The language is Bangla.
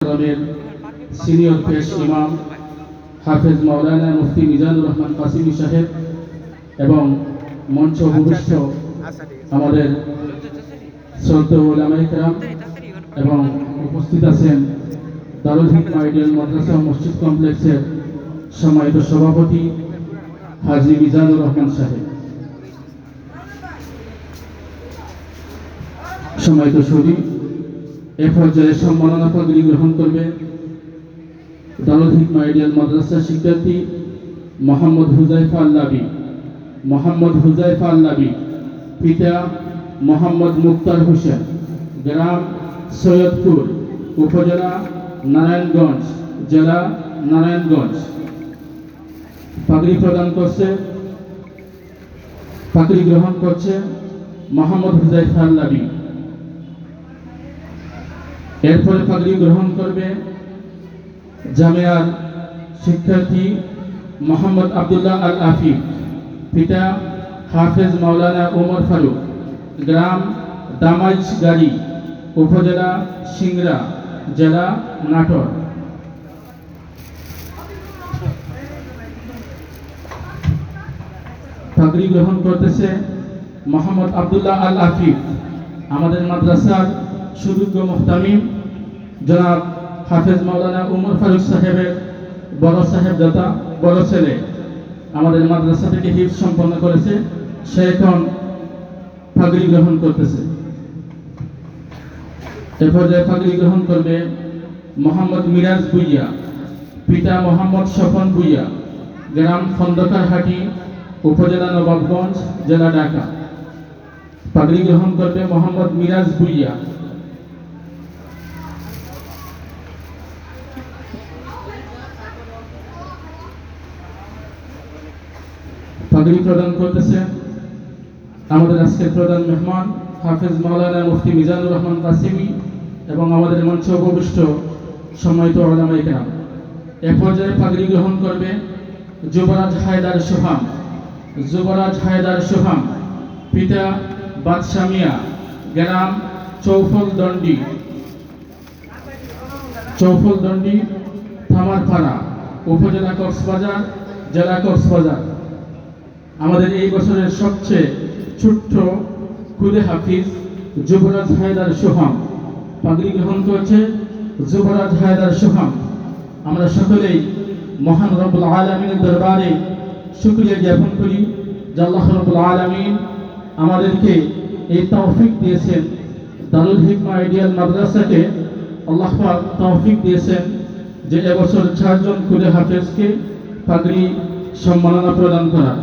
মোহতরমের সিনিয়র পেশ ইমাম হাফেজ মাওলানা মুফতি মিজানুর রহমান কাসিমি সাহেব এবং মঞ্চ উপবিষ্ট আমাদের শ্রদ্ধেয় উলামায়ে কেরাম এবং উপস্থিত আছেন দারুল হিকমা আইডিয়াল মাদ্রাসা মসজিদ কমপ্লেক্সের সম্মানিত সভাপতি হাজী মিজানুর রহমান সাহেব, সম্মানিত সুধী, এ পর্যায়ে সম্মাননা পদবি গ্রহণ করবে দারুল হিকমা আইডিয়াল মাদ্রাসা শিক্ষার্থী মোহাম্মদ হুজাইফা আল্লাবী। মোহাম্মদ হুজাইফা আল্লাবী, পিতা মোহাম্মদ মুক্তার হোসেন, গ্রাম সৈয়দপুর, উপজেলা নারায়ণগঞ্জ, জেলা নারায়ণগঞ্জ। পাগড়ি প্রদান করছে, পাগড়ি গ্রহণ করছে মোহাম্মদ হুজাইফা আল্লাবী। এরপরে পাগড়ি গ্রহণ করবে জামিয়ার শিক্ষার্থী মোহাম্মদ আব্দুল্লাহ আল আফিফ, পিতা হাফেজ মাওলানা ওমর ফারুক, গ্রাম দামাইজগাড়ি, উপজেলা সিংড়া, জেলা নাটোর। পাগড়ি গ্রহণ করতেছে মোহাম্মদ আব্দুল্লাহ আল আফিফ, আমাদের মাদ্রাসার সুযোগ্য মুহতামিম জনাব হাফেজ মাওলানা ওমর ফারুক সাহেবের বড় সাহেবজাদা, বড় ছেলে, আমাদের মাদ্রাসা থেকে হিফজ সম্পন্ন করেছে, সে এখন পাগড়ি গ্রহণ করতেছে। এ পর্যায়ে পাগড়ি গ্রহণ করবে মোহাম্মদ মিরাজ ভুইয়া, পিতা মোহাম্মদ স্বপন ভুইয়া, গ্রাম খন্দকারহাটি, উপজেলা নবাবগঞ্জ, জেলা ঢাকা। পাগড়ি গ্রহণ করবে মোহাম্মদ মিরাজ ভুইয়া। পাগড়ি প্রদান করতেছে আমাদের আজকের প্রধান মেহমান হাফেজ মাওলানা মুফতি মিজানুর রহমান কাসিমি এবং আমাদের মঞ্চে উপবিষ্ট সম্মানিত উলামায়ে কেরাম। এ পর্যায়ে পাগড়ি গ্রহণ করবে যুবরাজ হায়দার সোহাম। যুবরাজ হায়দার সোহাম, পিতা বাদশা মিয়া, গ্রাম চৌফলদন্ডি, থামারপাড়া, উপজেলা কক্সবাজার, জেলা কক্সবাজার। আমাদের এই বছরের সবচেয়ে ছোট্ট খুদে হাফিজ যুবরাজ হায়দার সোহাম। পাগড়ি গ্রহণ করছে যুবরাজ হায়দার সোহাম। আমরা সকলেই মহান রব্বুল আলামিনের দরবারে শুকরিয়া জ্ঞাপন করি যে আল্লাহ রব্বুল আলামিন আমাদেরকে এই তৌফিক দিয়েছেন, দারুল হিকমা আইডিয়াল মাদ্রাসাকে আল্লাহ পাক তৌফিক দিয়েছেন যে এবছর 4 জন খুদে হাফেজকে পাগড়ি সম্মাননা প্রদান করা।